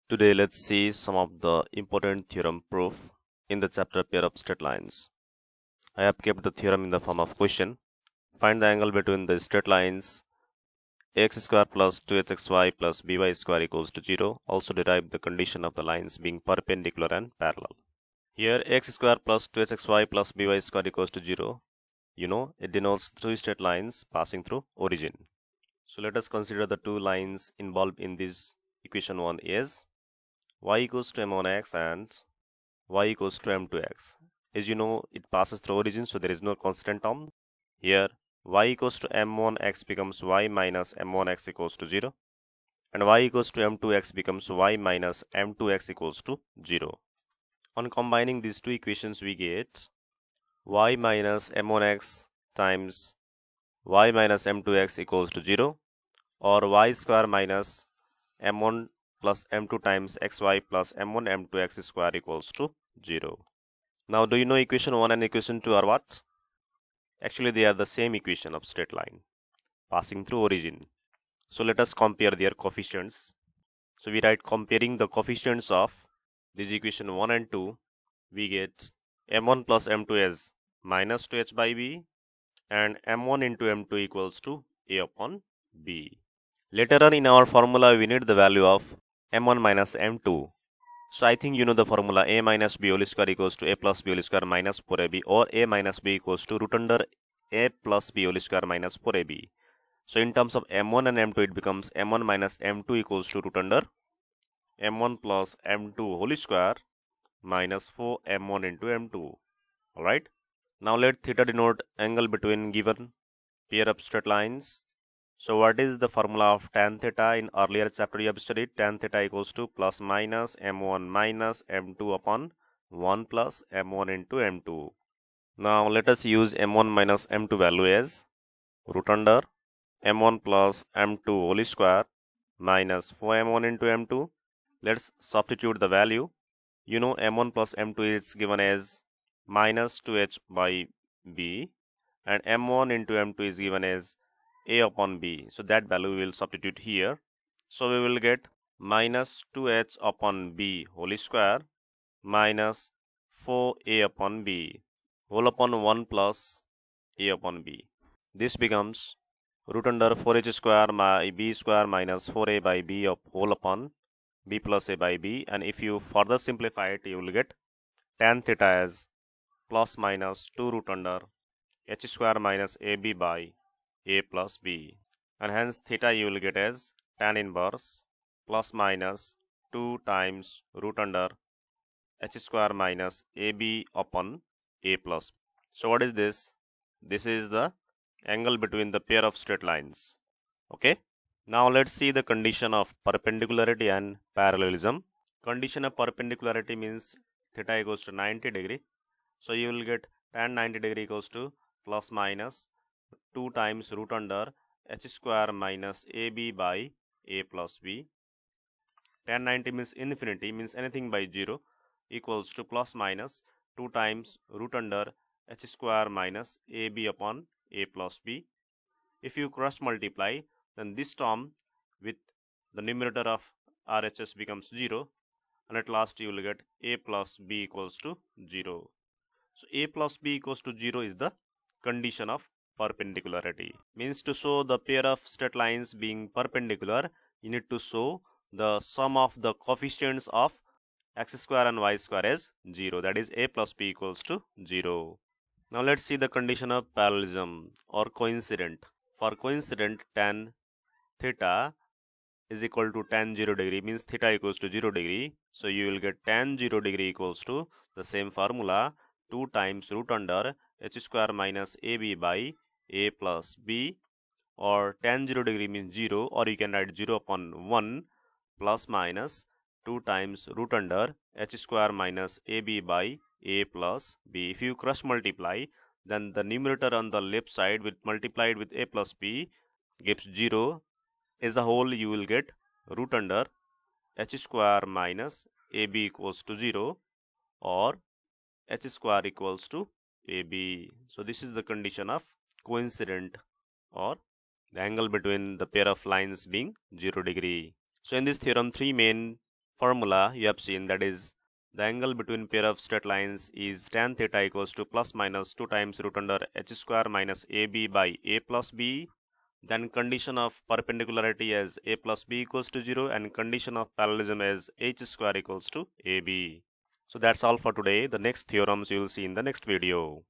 Today let's see some of the important theorem proof in the chapter pair of straight lines. I have kept the theorem in the form of question. Find the angle between the straight lines x square plus 2hxy plus by square equals to 0. Also derive the condition of the lines being perpendicular and parallel. Here x square plus 2hxy plus by square equals to 0. It denotes two straight lines passing through origin. So let us consider the two lines involved in this equation 1 is y equals to m1x and y equals to m2x. As you know, it passes through origin, so there is no constant term. Here y equals to m1x becomes y minus m1x equals to 0, and y equals to m2x becomes y minus m2x equals to 0. On combining these two equations, we get y minus m1x times y minus m2x equals to 0, or y square minus m1 plus m2 times xy plus m1 m2x square equals to 0. Now, do you know equation 1 and equation 2 are what? Actually, they are the same equation of straight line passing through origin. So let us compare their coefficients. So we write comparing the coefficients of this equation 1 and 2, we get m1 plus m2 as minus 2h by b, and m1 into m2 equals to a upon b. Later on in our formula, we need the value of m1 minus m2. So I think you know the formula a minus b whole square equals to a plus b whole square minus 4ab, or a minus b equals to root under a plus b whole square minus 4ab. So in terms of m1 and m2, it becomes m1 minus m2 equals to root under m1 plus m2 whole square minus 4m1 into m2. Alright. Now let theta denote angle between given pair of straight lines. So what is the formula of tan theta? In earlier chapter you have studied tan theta equals to plus minus m1 minus m2 upon 1 plus m1 into m2. Now let us use m1 minus m2 value as root under m1 plus m2 whole square minus 4m1 into m2. Let's substitute the value. You know m1 plus m2 is given as minus 2h by b, and m1 into m2 is given as a upon b. So that value we will substitute here. So we will get minus 2h upon b whole square minus 4a upon b whole upon 1 plus a upon b. This becomes root under 4h square by b square minus 4a by b of whole upon b plus a by b, and if you further simplify it, you will get tan theta as plus minus 2 root under h square minus ab by a plus b, and hence theta you will get as tan inverse plus minus 2 times root under h square minus ab upon a plus b. So what is this? This is the angle between the pair of straight lines. Okay. Now let's see the condition of perpendicularity and parallelism. Condition of perpendicularity means theta equals to 90 degree. So you will get tan 90 degree equals to plus minus 2 times root under h square minus ab by a plus b. Tan 90 means infinity, means anything by 0, equals to plus minus 2 times root under h square minus ab upon a plus b. If you cross multiply, then this term with the numerator of RHS becomes 0, and at last you will get a plus b equals to 0. So a plus b equals to 0 is the condition of perpendicularity. Means to show the pair of straight lines being perpendicular, you need to show the sum of the coefficients of x square and y square as 0, that is a plus b equals to 0. Now let's see the condition of parallelism or coincident. For coincident, tan theta is equal to tan 0 degree, means theta equals to 0 degree. So you will get tan 0 degree equals to the same formula, 2 times root under h square minus ab by a plus b, or tan 0 degree means 0, or you can write 0 upon 1 plus minus 2 times root under h square minus ab by a plus b. If you cross multiply, then the numerator on the left side with multiplied with a plus b gives 0. As a whole, you will get root under h square minus ab equals to 0, or h square equals to ab. So this is the condition of coincident, or the angle between the pair of lines being 0 degree. So in this theorem, three main formula you have seen, that is the angle between pair of straight lines is tan theta equals to plus minus 2 times root under h square minus ab by a plus b. Then condition of perpendicularity as a plus b equals to 0 and condition of parallelism as h square equals to ab. So that's all for today. The next theorems you will see in the next video.